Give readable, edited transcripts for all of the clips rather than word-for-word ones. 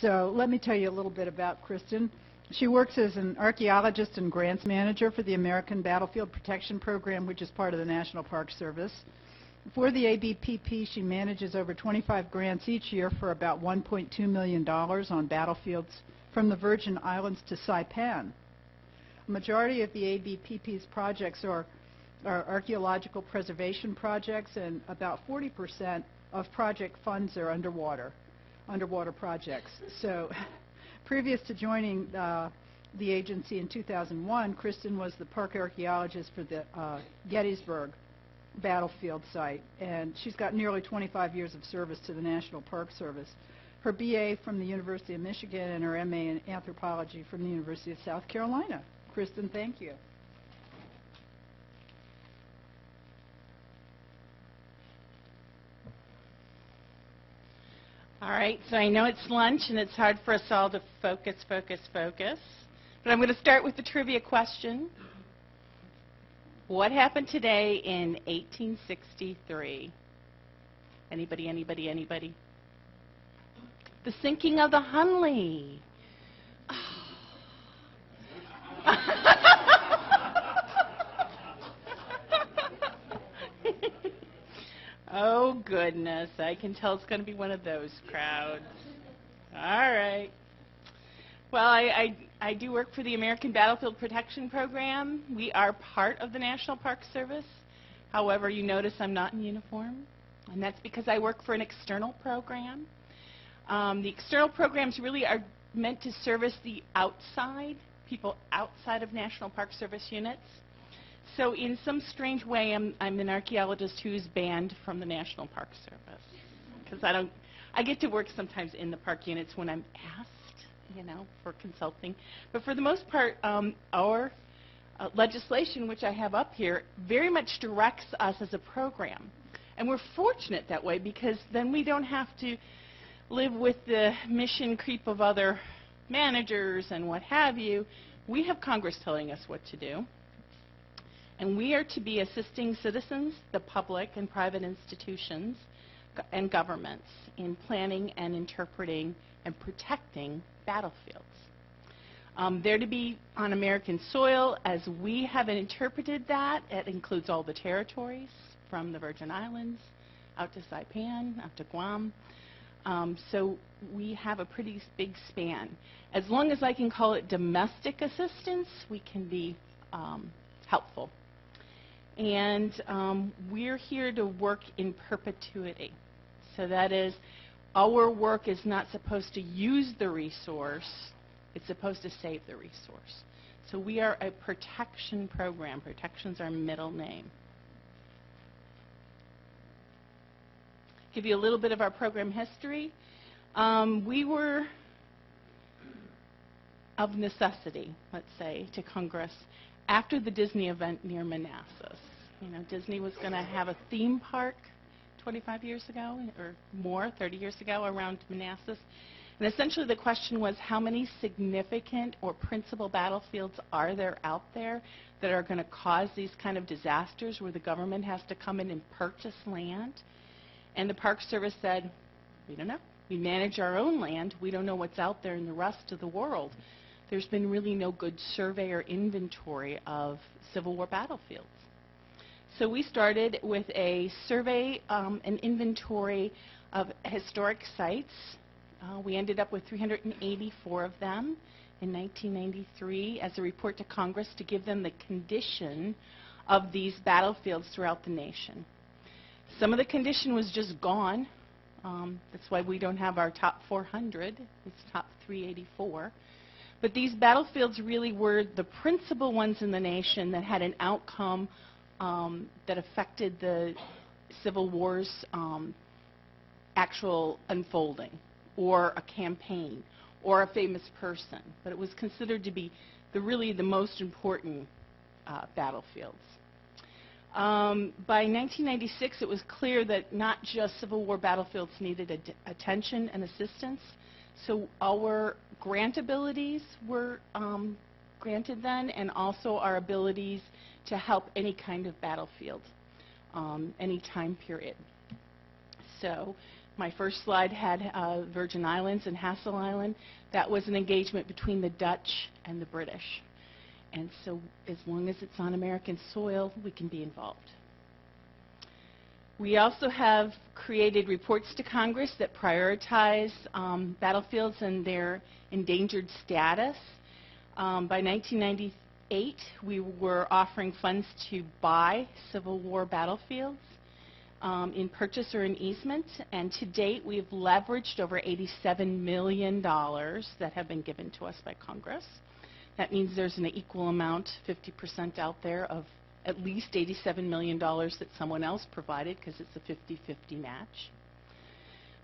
So let me tell you a little bit about Kristen. She works as an archaeologist and grants manager for the American Battlefield Protection Program, which is part of the National Park Service. For the ABPP, she manages over 25 grants each year for about $1.2 million on battlefields from the Virgin Islands to Saipan. A majority of the ABPP's projects are archaeological preservation projects, and about 40% of project funds are underwater projects. So previous to joining the agency in 2001, Kristen was the park archaeologist for the Gettysburg battlefield site, and she's got nearly 25 years of service to the National Park Service. Her BA from the University of Michigan and her MA in anthropology from the University of South Carolina. Kristen, thank you. All right, so I know it's lunch and it's hard for us all to focus. But I'm going to start with the trivia question. What happened today in 1863? Anybody? The sinking of the Hunley. Oh, goodness. I can tell it's going to be one of those crowds. All right. Well, I do work for the American Battlefield Protection Program. We are part of the National Park Service. However, you notice I'm not in uniform, and that's because I work for an external program. The external programs really are meant to service the outside, people outside of National Park Service units. So in some strange way, I'm an archaeologist who's banned from the National Park Service, because I get to work sometimes in the park units when I'm asked, for consulting. But for the most part, our legislation, which I have up here, very much directs us as a program. And we're fortunate that way, because then we don't have to live with the mission creep of other managers and what have you. We have Congress telling us what to do. And we are to be assisting citizens, the public, and private institutions and governments in planning and interpreting and protecting battlefields. They're to be on American soil as we have interpreted that. It includes all the territories from the Virgin Islands out to Saipan, out to Guam. So we have a pretty big span. As long as I can call it domestic assistance, we can be helpful. And we're here to work in perpetuity. So that is, our work is not supposed to use the resource, it's supposed to save the resource. So we are a protection program. Protection's our middle name. Give you a little bit of our program history. We were, of necessity, let's say, to Congress after the Disney event near Manassas. Disney was going to have a theme park 25 years ago, or more, 30 years ago, around Manassas. And essentially the question was, how many significant or principal battlefields are there out there that are going to cause these kind of disasters where the government has to come in and purchase land? And the Park Service said, we don't know. We manage our own land. We don't know what's out there in the rest of the world. There's been really no good survey or inventory of Civil War battlefields. So we started with a survey, an inventory of historic sites. We ended up with 384 of them in 1993 as a report to Congress to give them the condition of these battlefields throughout the nation. Some of the condition was just gone. That's why we don't have our top 400. It's top 384. But these battlefields really were the principal ones in the nation that had an outcome that affected the Civil War's actual unfolding, or a campaign, or a famous person. But it was considered to be really the most important battlefields. By 1996, it was clear that not just Civil War battlefields needed attention and assistance. So our grant abilities were granted then, and also our abilities to help any kind of battlefield, any time period. So My first slide had Virgin Islands and Hassel Island. That was an engagement between the Dutch and the British. And so as long as it's on American soil, we can be involved. We also have created reports to Congress that prioritize battlefields and their endangered status. By 1998, we were offering funds to buy Civil War battlefields in purchase or in easement, and to date we've leveraged over $87 million that have been given to us by Congress. That means there's an equal amount, 50% out there, of at least $87 million that someone else provided, because it's a 50-50 match.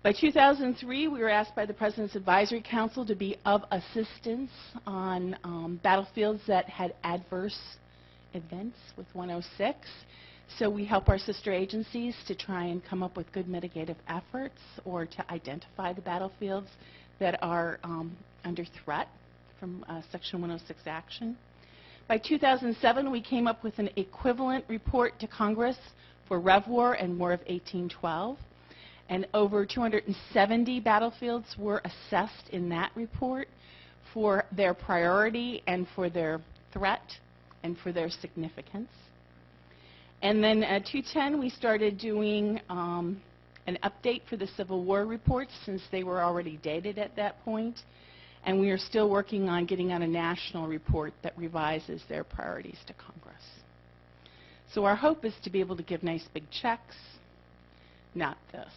By 2003, we were asked by the President's Advisory Council to be of assistance on battlefields that had adverse events with 106. So we help our sister agencies to try and come up with good mitigative efforts or to identify the battlefields that are under threat from Section 106 action. By 2007, we came up with an equivalent report to Congress for Rev War and War of 1812. And over 270 battlefields were assessed in that report for their priority and for their threat and for their significance. And then at 2010, we started doing an update for the Civil War reports, since they were already dated at that point. And we are still working on getting on a national report that revises their priorities to Congress. So our hope is to be able to give nice big checks, not this.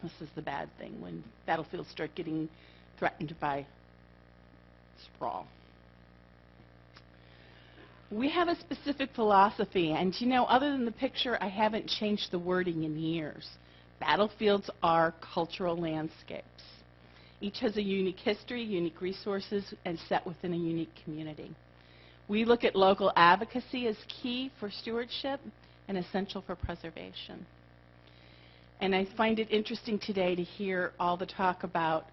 This is the bad thing, when battlefields start getting threatened by sprawl. We have a specific philosophy, and you know, other than the picture, I haven't changed the wording in years. Battlefields are cultural landscapes. Each has a unique history, unique resources, and set within a unique community. We look at local advocacy as key for stewardship and essential for preservation. And I find it interesting today to hear all the talk about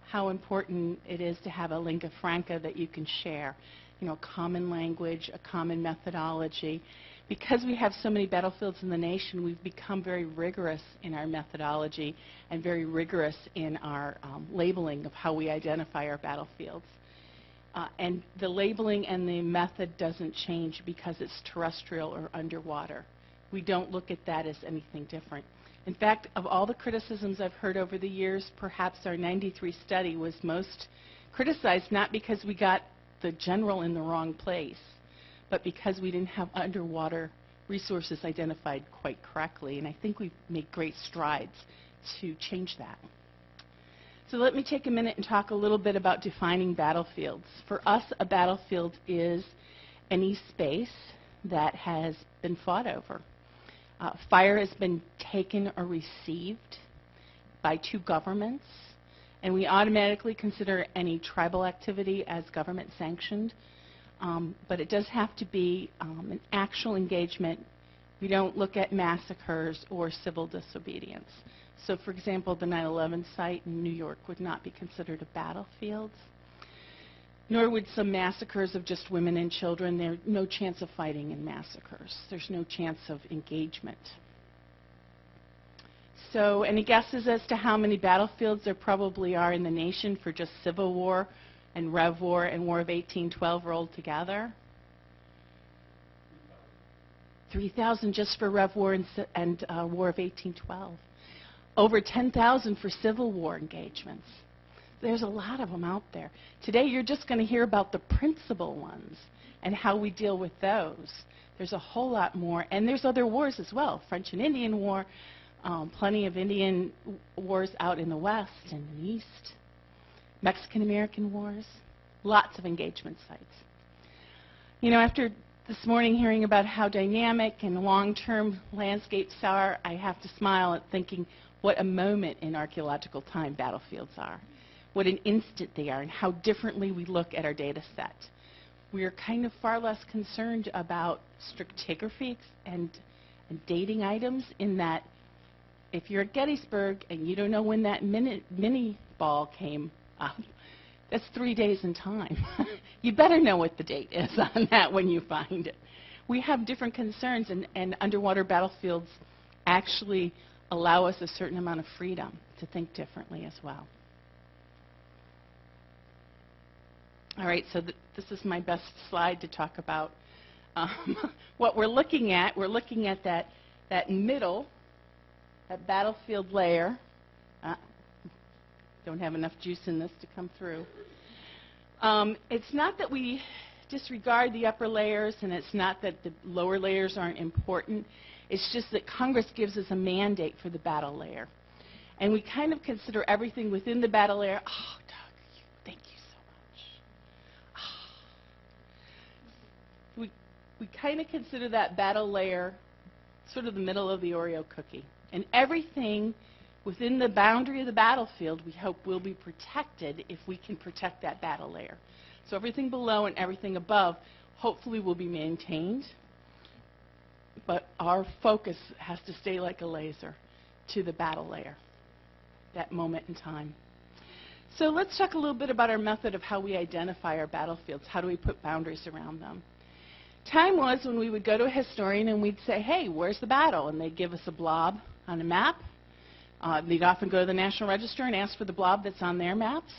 how important it is to have a lingua franca that you can share. You know, common language, a common methodology. Because we have so many battlefields in the nation, we've become very rigorous in our methodology and very rigorous in our labeling of how we identify our battlefields. And the labeling and the method doesn't change because it's terrestrial or underwater. We don't look at that as anything different. In fact, of all the criticisms I've heard over the years, perhaps our 93 study was most criticized, not because we got the general in the wrong place, but because we didn't have underwater resources identified quite correctly. And I think we've made great strides to change that. So let me take a minute and talk a little bit about defining battlefields. For us, a battlefield is any space that has been fought over. Fire has been taken or received by two governments, and we automatically consider any tribal activity as government sanctioned. But it does have to be an actual engagement. We don't look at massacres or civil disobedience. So for example, the 9/11 site in New York would not be considered a battlefield, nor would some massacres of just women and children. There's no chance of fighting in massacres. There's no chance of engagement. So any guesses as to how many battlefields there probably are in the nation for just Civil War and Rev War and War of 1812 rolled together? 3,000 just for Rev War and War of 1812. Over 10,000 for Civil War engagements. There's a lot of them out there. Today you're just going to hear about the principal ones and how we deal with those. There's a whole lot more, and there's other wars as well. French and Indian War, plenty of Indian wars out in the West and the East. Mexican-American wars, lots of engagement sites. You know, after this morning hearing about how dynamic and long-term landscapes are, I have to smile at thinking what a moment in archaeological time battlefields are, what an instant they are, and how differently we look at our data set. We are kind of far less concerned about stratigraphy and dating items, in that if you're at Gettysburg and you don't know when that mini ball came up, that's 3 days in time. You better know what the date is on that when you find it. We have different concerns, and underwater battlefields actually allow us a certain amount of freedom to think differently as well. All right, so this is my best slide to talk about what we're looking at. We're looking at that middle, that battlefield layer. Don't have enough juice in this to come through. It's not that we disregard the upper layers, and it's not that the lower layers aren't important. It's just that Congress gives us a mandate for the battle layer. And we kind of consider everything within the battle layer. Oh, Doug, thank you so much. We kind of consider that battle layer sort of the middle of the Oreo cookie. And everything within the boundary of the battlefield, we hope will be protected if we can protect that battle layer. So everything below and everything above hopefully will be maintained, but our focus has to stay like a laser to the battle layer, that moment in time. So let's talk a little bit about our method of how we identify our battlefields. How do we put boundaries around them? Time was when we would go to a historian and we'd say, hey, where's the battle? And they'd give us a blob on a map. They'd often go to the National Register and ask for the blob that's on their maps.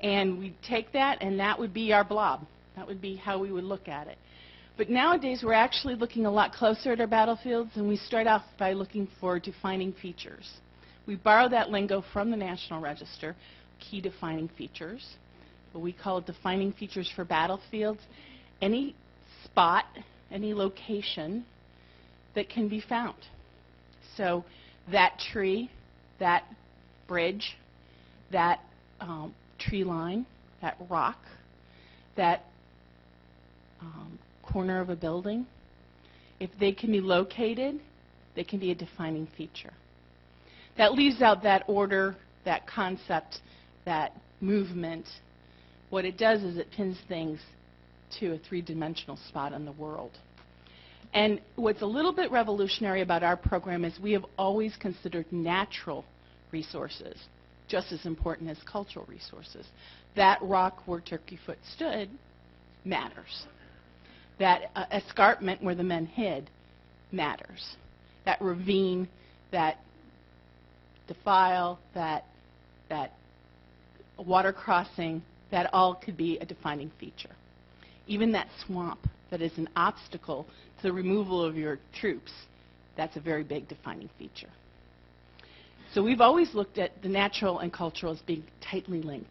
And we'd take that, and that would be our blob. That would be how we would look at it. But nowadays, we're actually looking a lot closer at our battlefields, and we start off by looking for defining features. We borrow that lingo from the National Register, key defining features. But we call it defining features for battlefields. Any spot, any location that can be found. So that tree, that bridge, that tree line, that rock, that corner of a building, if they can be located, they can be a defining feature. That leaves out that order, that concept, that movement. What it does is it pins things to a three-dimensional spot in the world. And what's a little bit revolutionary about our program is we have always considered natural resources just as important as cultural resources. That rock where Turkey Foot stood matters. That escarpment where the men hid matters. That ravine, that defile, that water crossing, that all could be a defining feature. Even that swamp that is an obstacle to the removal of your troops, that's a very big defining feature. So we've always looked at the natural and cultural as being tightly linked.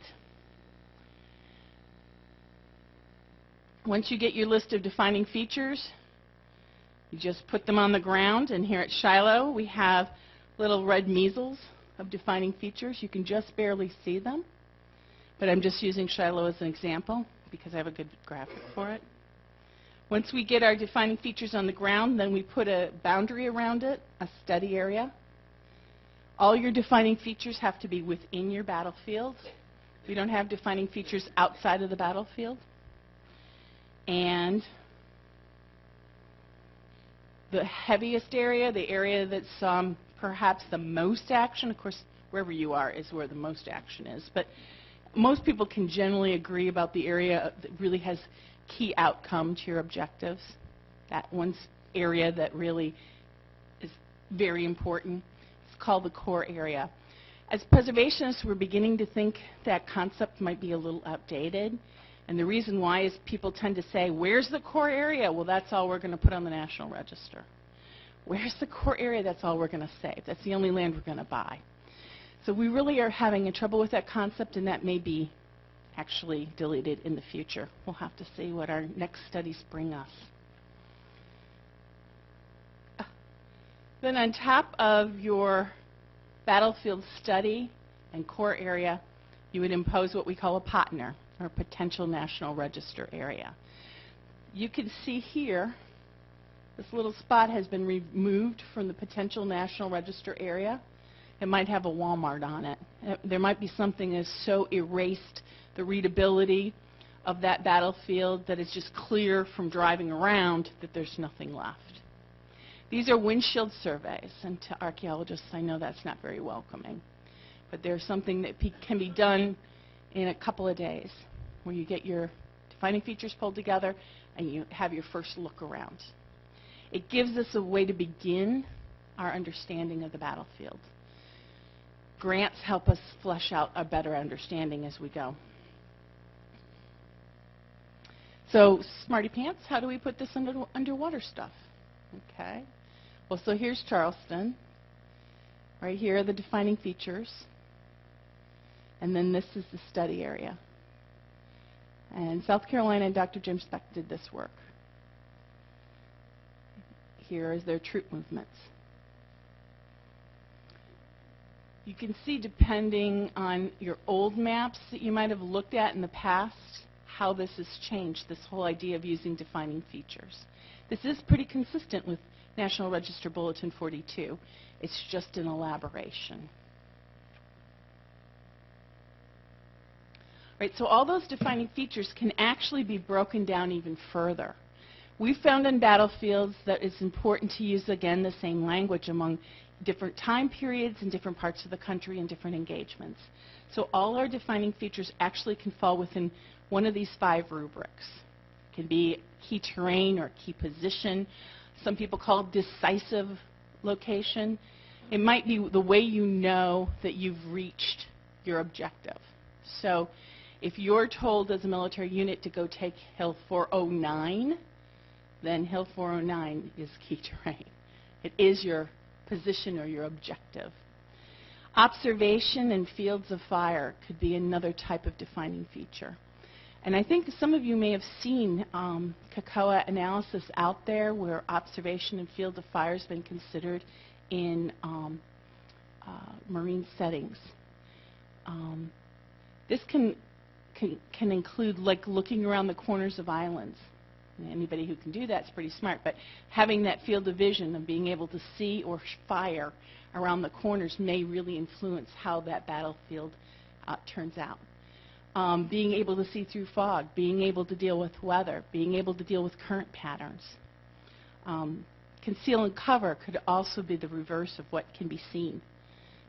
Once you get your list of defining features, you just put them on the ground, and here at Shiloh we have little red measles of defining features. You can just barely see them, but I'm just using Shiloh as an example because I have a good graphic for it. Once we get our defining features on the ground, then we put a boundary around it, a study area. All your defining features have to be within your battlefield. We don't have defining features outside of the battlefield. And the heaviest area, the area that's perhaps the most action, of course, wherever you are is where the most action is, but most people can generally agree about the area that really has key outcome to your objectives. That one area that really is very important. It's called the core area. As preservationists, we're beginning to think that concept might be a little outdated. And the reason why is people tend to say, where's the core area? Well, that's all we're going to put on the National Register. Where's the core area? That's all we're going to save. That's the only land we're going to buy. So we really are having trouble with that concept, and that may be actually deleted in the future. We'll have to see what our next studies bring us. Then on top of your battlefield study and core area, you would impose what we call a POTNR, or Potential National Register Area. You can see here, this little spot has been removed from the Potential National Register Area. It might have a Walmart on it. There might be something that's so erased the readability of that battlefield that it's just clear from driving around that there's nothing left. These are windshield surveys, and to archaeologists I know that's not very welcoming. But there's something that can be done in a couple of days where you get your defining features pulled together and you have your first look around. It gives us a way to begin our understanding of the battlefield. Grants help us flesh out a better understanding as we go. So, smarty pants, how do we put this underwater stuff? Okay. Well, so here's Charleston. Right here are the defining features. And then this is the study area. And South Carolina and Dr. Jim Speck did this work. Here is their troop movements. You can see, depending on your old maps that you might have looked at in the past, how this has changed, this whole idea of using defining features. This is pretty consistent with National Register Bulletin 42. It's just an elaboration. Right, so all those defining features can actually be broken down even further. We found in battlefields that it's important to use, again, the same language among different time periods in different parts of the country and different engagements. So all our defining features actually can fall within one of these 5 rubrics. It can be key terrain or key position. Some people call it decisive location. It might be the way you know that you've reached your objective. So if you're told as a military unit to go take Hill 409, then Hill 409 is key terrain. It is your position or your objective. Observation and fields of fire could be another type of defining feature. And I think some of you may have seen COCOA analysis out there where observation and field of fire has been considered in marine settings. This can include like looking around the corners of islands. Anybody who can do that is pretty smart, but having that field of vision and being able to see or fire around the corners may really influence how that battlefield turns out. Being able to see through fog, being able to deal with weather, being able to deal with current patterns. Conceal and cover could also be the reverse of what can be seen.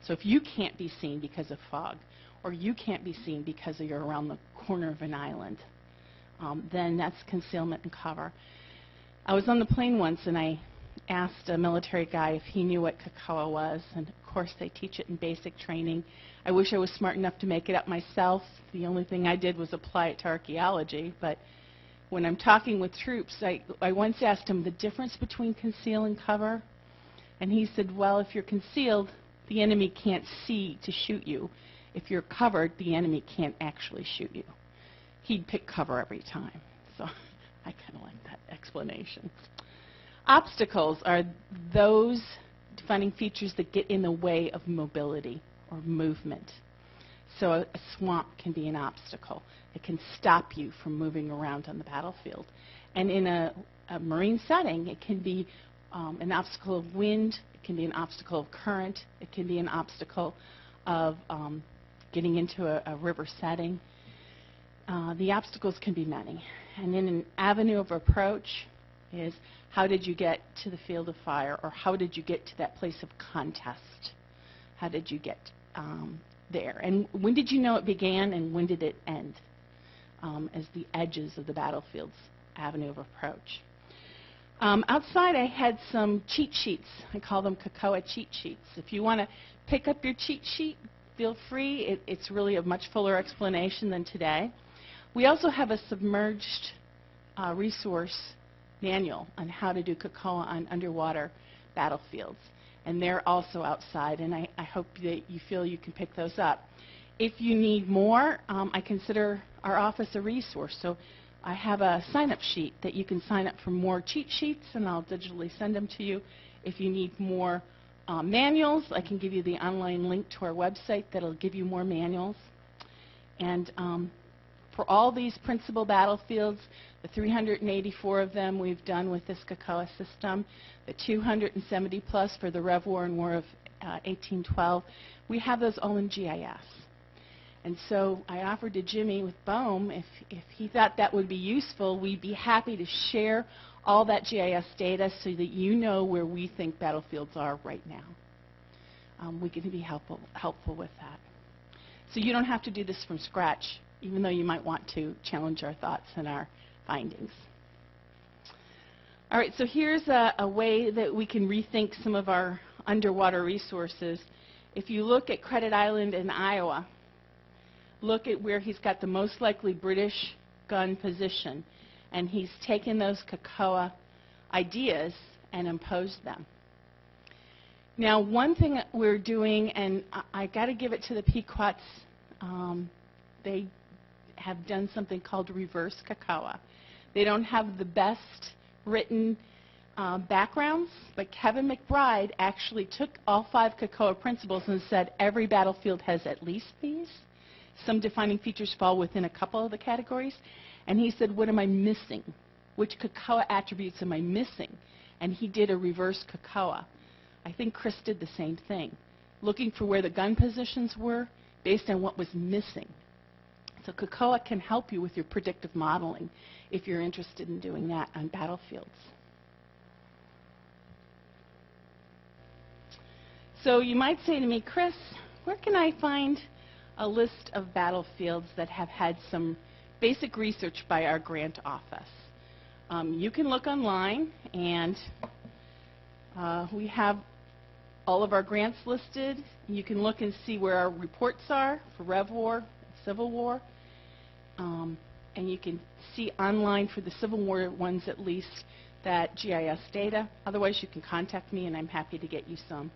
So if you can't be seen because of fog, or you can't be seen because you're around the corner of an island, then that's concealment and cover. I was on the plane once and I asked a military guy if he knew what COCOA was, and of course they teach it in basic training. I wish I was smart enough to make it up myself. The only thing I did was apply it to archaeology, but when I'm talking with troops, I once asked him the difference between conceal and cover, and he said, well, if you're concealed, the enemy can't see to shoot you. If you're covered, the enemy can't actually shoot you. He'd pick cover every time. So I kind of like that explanation. Obstacles are those defining features that get in the way of mobility or movement. So a swamp can be an obstacle. It can stop you from moving around on the battlefield. And in a marine setting, it can be an obstacle of wind. It can be an obstacle of current. It can be an obstacle of getting into a river setting. The obstacles can be many. And in an avenue of approach is how did you get to the field of fire, or how did you get to that place of contest? How did you get there? And when did you know it began and when did it end as the edges of the battlefield's avenue of approach? Outside I had some cheat sheets. I call them COCOA cheat sheets. If you want to pick up your cheat sheet, feel free. It's really a much fuller explanation than today. We also have a submerged resource manual on how to do COCOA on underwater battlefields. And they're also outside, and I hope that you feel you can pick those up. If you need more, I consider our office a resource. So I have a sign-up sheet that you can sign up for more cheat sheets, and I'll digitally send them to you. If you need more manuals, I can give you the online link to our website that'll give you more manuals. And for all these principal battlefields, the 384 of them we've done with this COCOA system, the 270 plus for the Rev War and War of 1812, we have those all in GIS. And so I offered to Jimmy with BOEM, if he thought that would be useful, we'd be happy to share all that GIS data so that you know where we think battlefields are right now. We can be helpful with that. So you don't have to do this from scratch, even though you might want to challenge our thoughts and our findings. All right, so here's a way that we can rethink some of our underwater resources, if you look at Credit Island in Iowa, look at where he's got the most likely British gun position, and he's taken those COCOA ideas and imposed them. Now, one thing that we're doing, and I got to give it to the Pequots, they have done something called reverse COCOA. They don't have the best written backgrounds, but Kevin McBride actually took all 5 COCOA principles and said every battlefield has at least these. Some defining features fall within a couple of the categories. And he said, what am I missing? Which COCOA attributes am I missing? And he did a reverse COCOA. I think Chris did the same thing, looking for where the gun positions were based on what was missing. So COCOA can help you with your predictive modeling if you're interested in doing that on battlefields. So you might say to me, Chris, where can I find a list of battlefields that have had some basic research by our grant office? You can look online, and we have all of our grants listed. You can look and see where our reports are for Rev War, Civil War, and you can see online for the Civil War ones at least that GIS data. Otherwise, you can contact me, and I'm happy to get you some.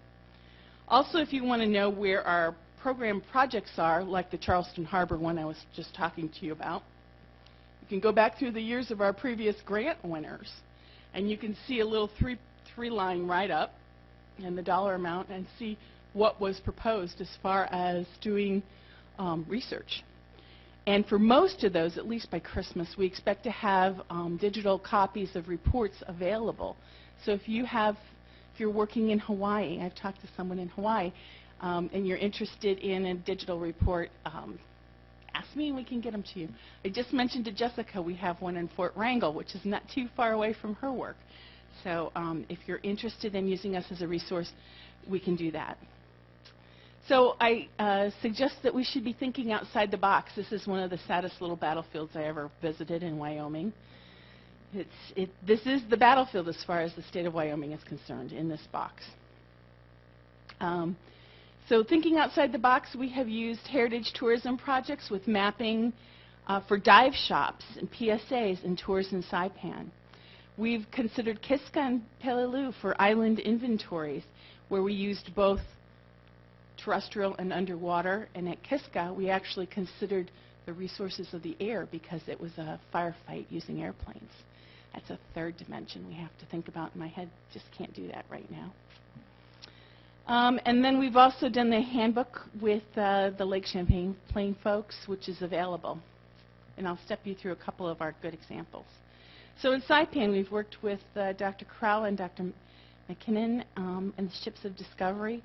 Also, if you want to know where our program projects are, like the Charleston Harbor one I was just talking to you about, you can go back through the years of our previous grant winners, and you can see a little three-line write-up and the dollar amount and see what was proposed as far as doing research. And for most of those, at least by Christmas, we expect to have digital copies of reports available. So if you're working in Hawaii, I've talked to someone in Hawaii, and you're interested in a digital report, ask me and we can get them to you. I just mentioned to Jessica we have one in Fort Wrangell, which is not too far away from her work. So if you're interested in using us as a resource, we can do that. So I suggest that we should be thinking outside the box. This is one of the saddest little battlefields I ever visited in Wyoming. This is the battlefield as far as the state of Wyoming is concerned in this box. So thinking outside the box, we have used heritage tourism projects with mapping for dive shops and PSAs in tours in Saipan. We've considered Kiska and Peleliu for island inventories, where we used both terrestrial and underwater. And at Kiska, we actually considered the resources of the air because it was a firefight using airplanes. That's a third dimension we have to think about. My head just can't do that right now. And then we've also done the handbook with the Lake Champlain folks, which is available. And I'll step you through a couple of our good examples. So in Saipan, we've worked with Dr. Crowell and Dr. McKinnon and the Ships of Discovery.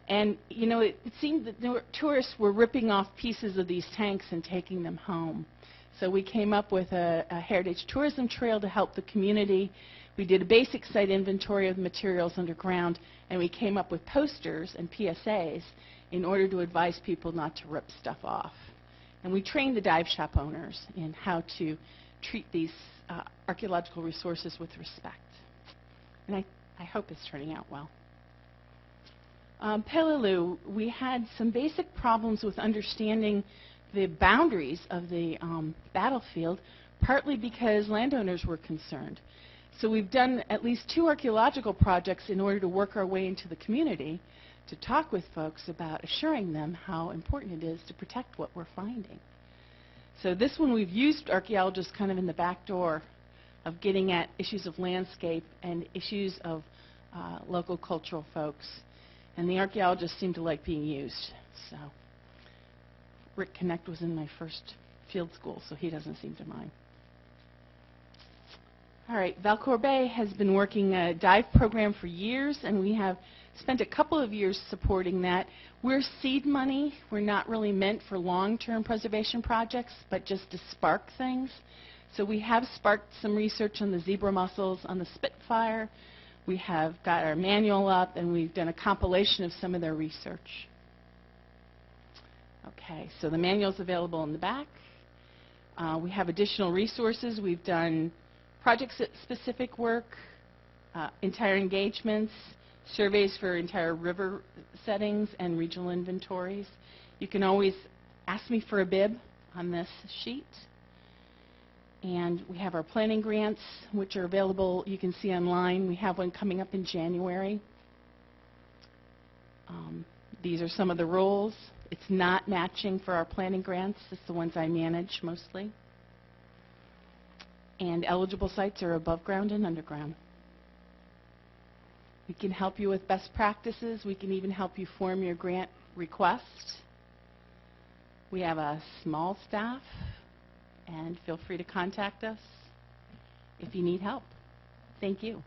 And, you know, it seemed that tourists were ripping off pieces of these tanks and taking them home. So we came up with a heritage tourism trail to help the community. We did a basic site inventory of the materials underground, and we came up with posters and PSAs in order to advise people not to rip stuff off. And we trained the dive shop owners in how to treat these archaeological resources with respect. And I hope it's turning out well. Peleliu, we had some basic problems with understanding the boundaries of the battlefield, partly because landowners were concerned. So we've done at least 2 archaeological projects in order to work our way into the community to talk with folks about assuring them how important it is to protect what we're finding. So this one we've used archaeologists kind of in the back door of getting at issues of landscape and issues of local cultural folks. And the archaeologists seem to like being used. So Rick Connect was in my first field school, so he doesn't seem to mind. All right, Valcour Bay has been working a dive program for years, and we have spent a couple of years supporting that. We're seed money. We're not really meant for long-term preservation projects, but just to spark things. So we have sparked some research on the zebra mussels, on the Spitfire. We have got our manual up, and we've done a compilation of some of their research. Okay, so the manual's available in the back. We have additional resources. We've done project-specific work, entire engagements, surveys for entire river settings and regional inventories. You can always ask me for a bib on this sheet. And we have our planning grants, which are available, you can see online. We have one coming up in January. These are some of the roles. It's not matching for our planning grants. It's the ones I manage mostly. And eligible sites are above ground and underground. We can help you with best practices. We can even help you form your grant request. We have a small staff, and feel free to contact us if you need help. Thank you.